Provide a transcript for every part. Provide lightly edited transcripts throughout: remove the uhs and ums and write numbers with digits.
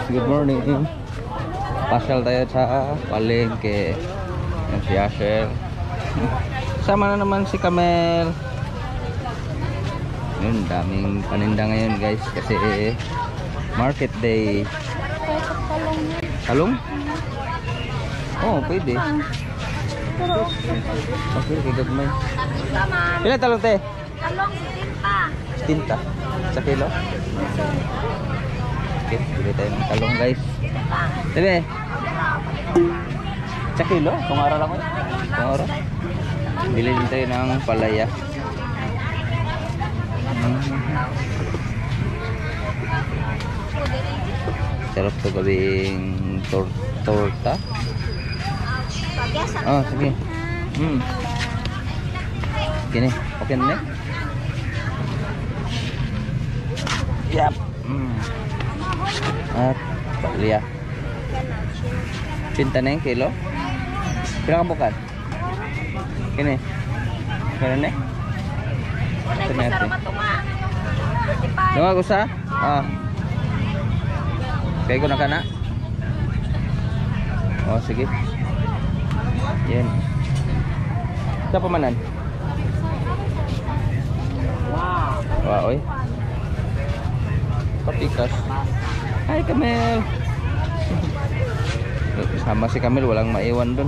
good morning. Pasyal tayo sa palengke. Yan si Asher. Sama na naman si Camel. Yun, daming paninda ngayon guys kasi market day. Talong? Oh, pwede. Okay, kagagmay. Pila talong te? Talong, tinta. Tinta? Sa kilo? Okay, bili tayo ng talong guys. Sabi, sa kilo? Kung araw lang ko. Kung araw. Bili din tayo ng palaya. Sarap to gawing torta. Oh, sige. Gini, okay na. Yap. At palaya. Pinta na yung kilo. Pila ka bukan? Gini. Kaya na. Dunga ko sa? Ah. Kaya ko na ka na? Oh, sige. Yan. Sa pamanan? Wow, oy. Patikas. Hi, Camel. Sama si Camel, walang maiwan dun.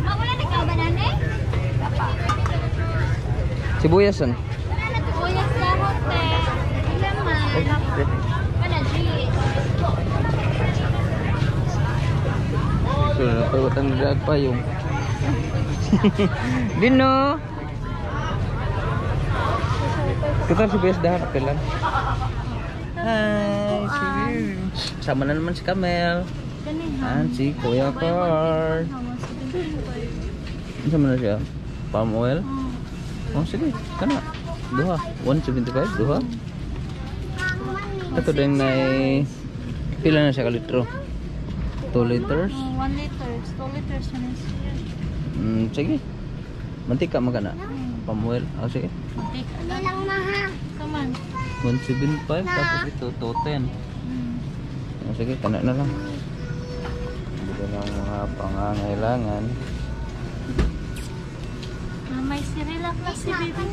Sibuyasan. Sibuyas lahot eh. So, napawatan na daag pa yung Dino. Kita sibuyas dahan, okay lang. Hi, sama na naman si Camel. And si Kuya Card. Sama na siya. Palm oil. Oh, sige. Kana. Duha. 175. Duha. Ito din na pila na siya ka litro? 2 liters? 1 liters. 2 liters na siya. Sige. Mantika magana. Palm oil. Oh, sige. Mantika lang na ha. Come on. 175. Tapos ito 210. Oh, sige. Kana na lang. Bili ng mga pangangailangan. May Cerelac na si Baby.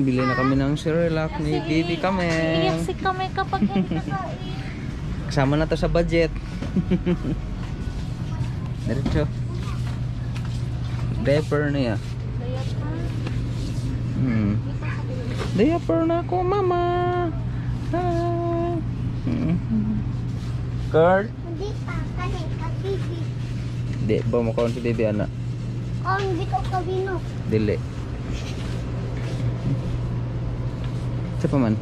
Bili na kami ng Cerelac ni Baby Camel. Iyak si Camel kapag hindi nakain. Kasama na to sa budget. Diretso. Diaper na yan. Diaper na ako, mama. Card? Hindi pa. Baby. Di ba mo kaon si Baby anak? Hindi ko kabino. Dili. Sa pa man?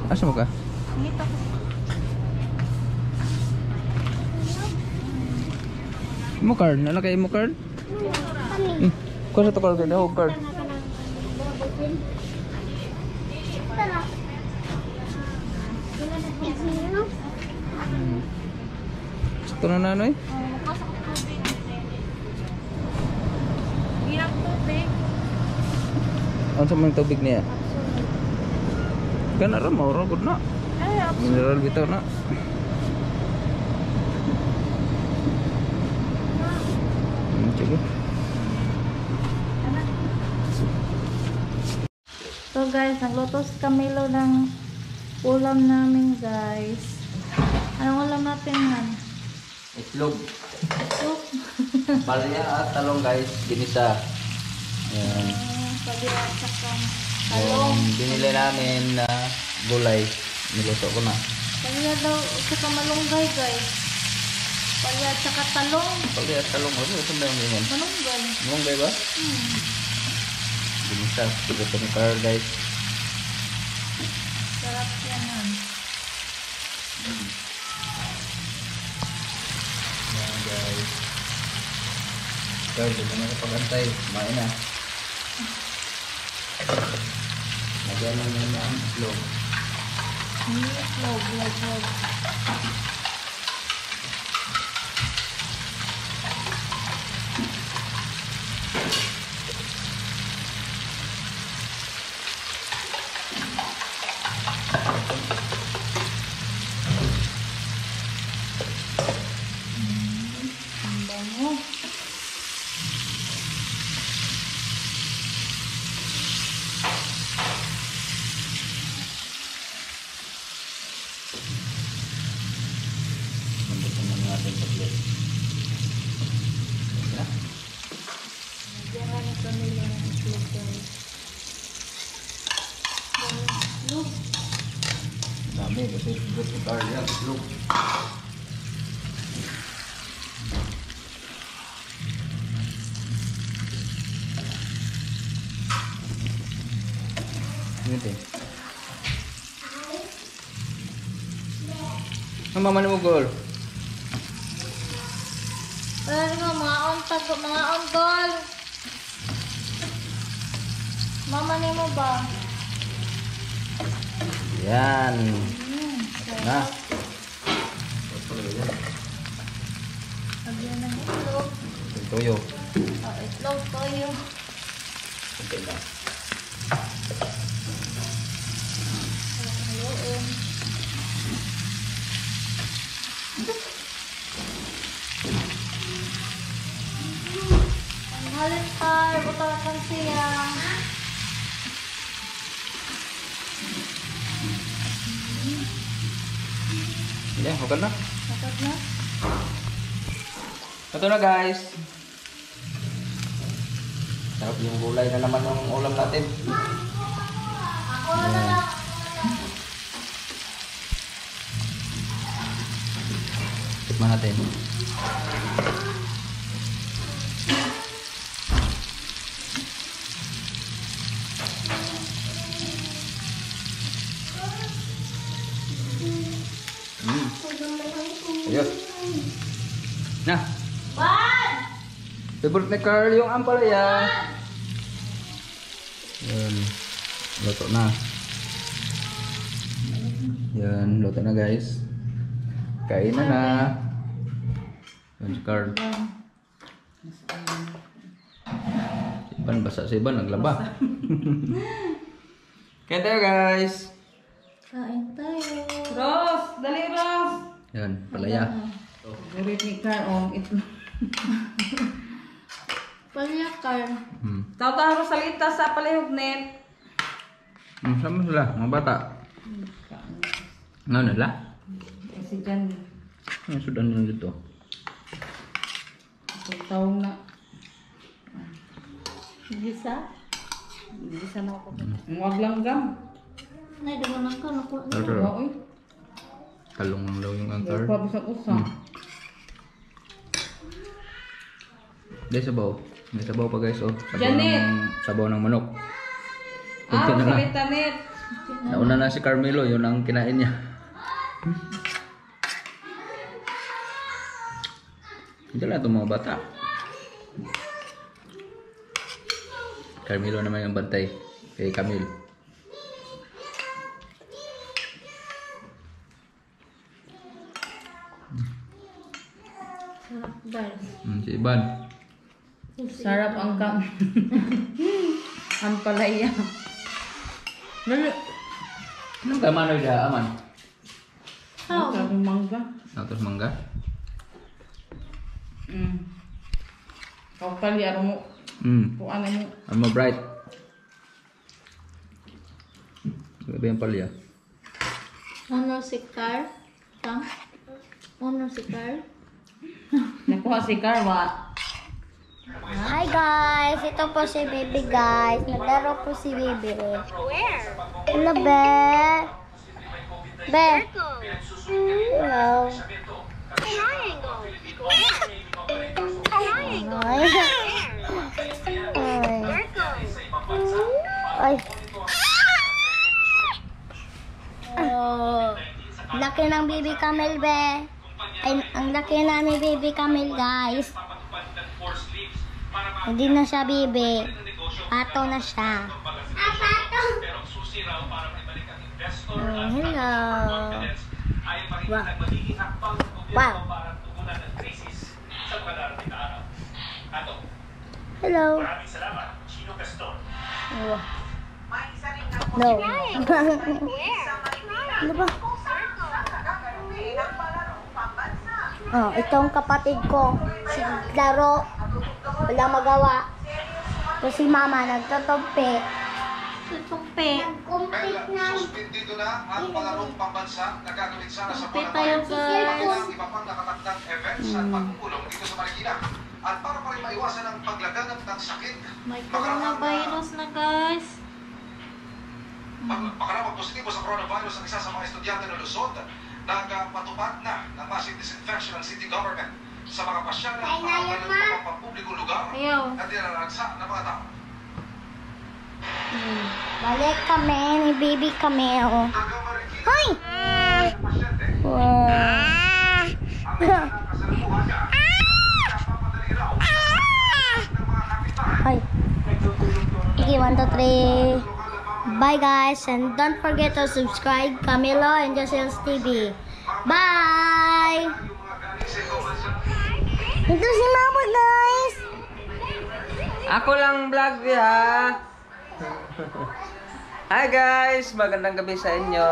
Asa mo ka? Ngito ko. Mo card? Nala kayo mo card? Kung sa to card kayo, card. Ito na nanoy? Iyak tubig. Ano sa mga tubig niya? Kan ara mauro gud na. Mineral bitaw na. Sige. So guys, nagluto si Camilo ng ulam namin guys. Anong ulam natin yan? Itlog. Palaya at talong guys, ginisa. Ayan. Palaya at talong. Yung binili namin na gulay, niluto ko na. Palaya daw sa malunggay guys. Palaya at saka talong. Palaya at talong, ano ito ba yung ganyan? Malunggay. Malunggay ba? Ginisa, niluto ni Carl guys. Sarap yan han. Ayan guys. Carl, hindi na kapag-antay. Kumain na. Lagyan mo na ang itlog. Itlog. natin saglit. Yan. Lagyan na ng Camilo ng itlog guys. Itlog. Dami kasi good to car yan. Look. Ganito. Ang mama mo gol. Ano mga on goal. Mama ni mo ba? Yan. Na. Lagyan ng itlog. Tuyo. Oh, itlog, toyo. Okay lang. Haluin. Ang halit ay butakan siya. Yan, okay na. Dapat na. Ito na guys. Sarap yung gulay na naman ng ulam natin. Ako na lang. Tikman natin. Ayos. Na. Favorite ni Carl yung ampalaya. Yan. Luto na. Yan. Luto na guys. Kain na na. Yan si Carl. Si Iban basa si Iban. Naglaba. Kain tayo guys. Kain tayo. Ros, dali Ros. Yan. Palaya. Gurit ni Carl on itlog. Palyakar. Taw-taw Rosalita sa palihog net. Sama sila. Mga bata. Nga nila. Kasi dyan, Ang sudan nyo dito. taong na. Gisa? Hindi sana ako. Huwag lang gam. Nay, dumanan ka. Naku. Tara. Oo eh. Talong lang daw yung angkar. Huwag pa bisa usang. May sabaw. May sabaw pa guys. Oh. Janet! Sabaw ng manok. Ah, Kunti na lang. Rosalita net. Nauna na si Carmelo. Yun ang kinain niya. Hindi lang itong mga bata. Carmelo naman yung bantay. Kay Camille. Sarap guys. Si Iban. Sarap ang kam. Ang palaya. Anong kamano siya, Aman? How? Sabi mangga. Natos mangga? Kau palya mo. Kung ano mo. Ano mo bright? Gabi ang palya. Honor si Carl. Tang? Honor si Carl. Nakuha si Carwa. Hi guys! Ito po si Baby guys. Naglaro po si Baby. Where? Hello, Be. Be. Hello. Triangle. Square. Triangle. Ay. Ay. Circle. Ay. Oh. Laki ng Baby Camel, Be. Ay, ang laki na ni Baby Camel, guys. Hindi na siya Baby. Pato na siya. Pato. Hello. Wow. Wow. Hello. Oh. No. Ano ba? Oh, itong kapatid ko. Si Laro. Walang magawa. Tapos si Mama nagtutugpi. Tutukpe. Complete na. na ang palarong pambansa na gagawin sana sa Okay tayo, guys. ang iba pang nakatakdang events at pagpupulong dito sa Marikina. At para pa rin maiwasan ang paglaganap ng sakit, May coronavirus na, guys. Makaramang positibo sa coronavirus ang isa sa mga estudyante ng Luzon, nagpatupad na ng massive disinfection ng city government sa mga pasyalan at mga pampublikong lugar Ayaw. na dinalagsa ng mga tao. Balik kami ni baby Camille. Taga Marikina, Hoy! pasyente, Wow! ang nakasalukuhan niya, napapadali raw ng mga kapitbahay. Hoy! Okay, 1, 2, 3. Bye guys, and don't forget to subscribe Camilo and Jocel's TV. Bye! Ito si Mama, guys! Ako lang vlog ya. Hi guys, magandang gabi sa inyo.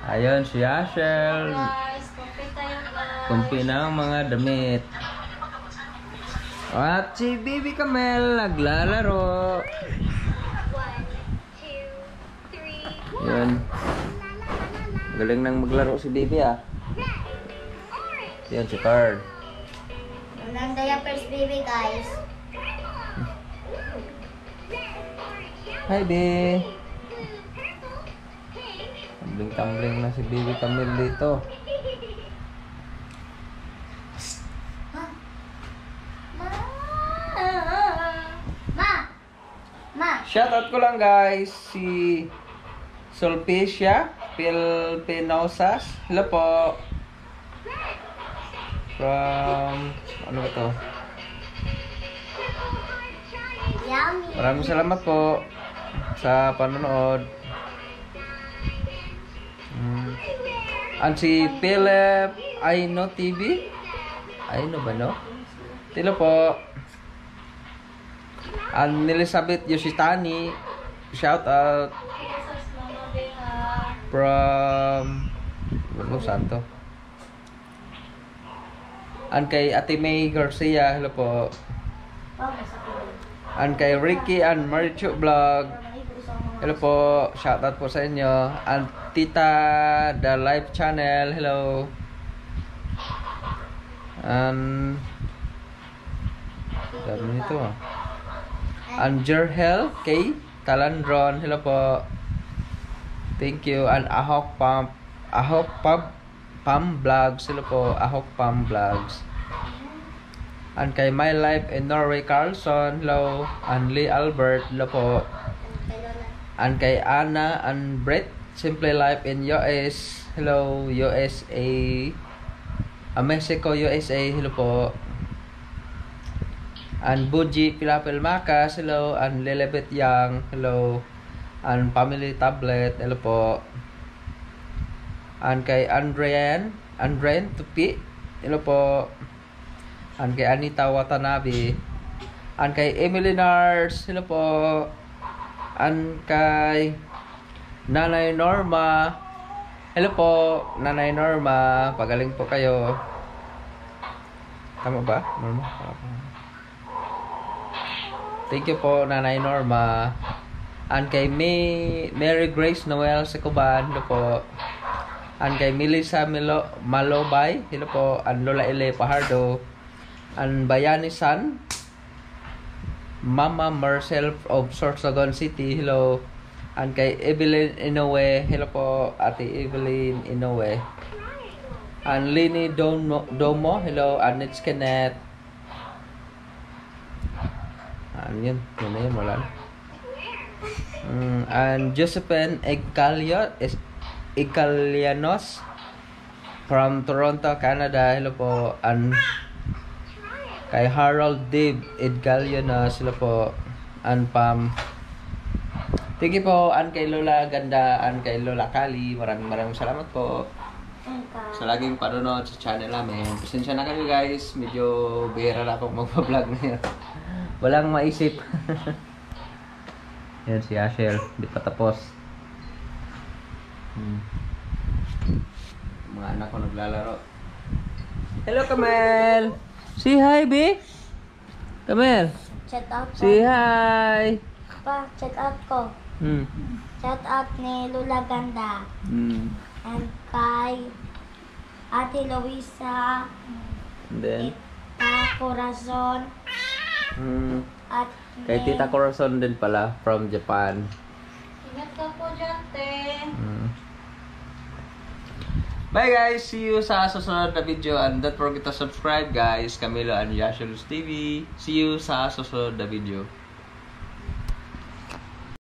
Ayun si Ashel. Guys, kumpi tayo, guys. Kumpi na ang mga damit. At si Baby Camel naglalaro. 1, 2, 3. Yun. Galing nang maglaro si Baby ah. Yan si Card. Walang diapers, baby, guys. Hi Be. Tumbling-tumbling na si Baby Camel dito. Ma! Shoutout ko lang guys si Sulpicia Pilpinosas. Hello po. From ano ba to? Yummy! Maraming salamat po sa panonood. Ang si Philip Aino TV. Aino ba no? Hello po. Ang Elizabeth Yoshitani. Shout out from Bulo Santo. Ang kay Ate May Garcia. Hello po. Ang kay Ricky and Marichu Vlog. Hello po. Shout out po sa inyo. Ang Tita The Live Channel. Hello. Dami nito ah. And Jerhel K. Talandron. Hello po. Thank you. And Ahok Pam Vlogs. Hello po. Ahok Pam Vlogs. And kay My Life in Norway Carlson. Hello. And Lee Albert. Hello po. And kay Anna and Brett. Simple Life in US. Hello. USA. Mexico, USA. Hello po. And Buji Pilapil Macas, hello. And Lilibet Yang, hello. And Family Tablet, hello po. And kay Andren Tupi, hello po. And kay Anita Watanabe. And kay Emily Nars, hello po. And kay Nanay Norma, hello po. Nanay Norma, pagaling po kayo. Tama ba? Norma? Thank you po, Nanay Norma. And kay Mary Grace Noel Secoban, hello po. And kay Melissa Malobay, hello po. And Lola Ele Pajardo. And Bayani San. Mama Marcel of Sorsogon City, hello. And kay Evelyn Inoue, hello po. Ate Evelyn Inoue. And Lini Domo, hello. And it's Kenneth. Yun na yun, wala na. And Josephine Igalianos from Toronto, Canada, hello po. And kay Harold Dave Igalianos, hello po. And Pam, thank you po. And kay Lola Ganda, and kay Lola Kali, maraming salamat po sa laging panonood sa channel namin. Pasensya na kayo guys, medyo bihira na akong magpa-vlog ngayon. Walang maisip. Yan si Ashel, di pa tapos. Mga anak ko naglalaro. Hello Kamel. Say hi, be. Kamel. Chat out ko. Say hi. Pa, chat out ko. Shout out ni Lula Ganda. And kay Ate Luisa. And then, Tita Corazon. At kay Tita Corazon din pala from Japan. Ingat ka po dyan, te. Bye guys! See you sa susunod na video and don't forget to subscribe guys. Camilo and Yashul's TV. See you sa susunod na video.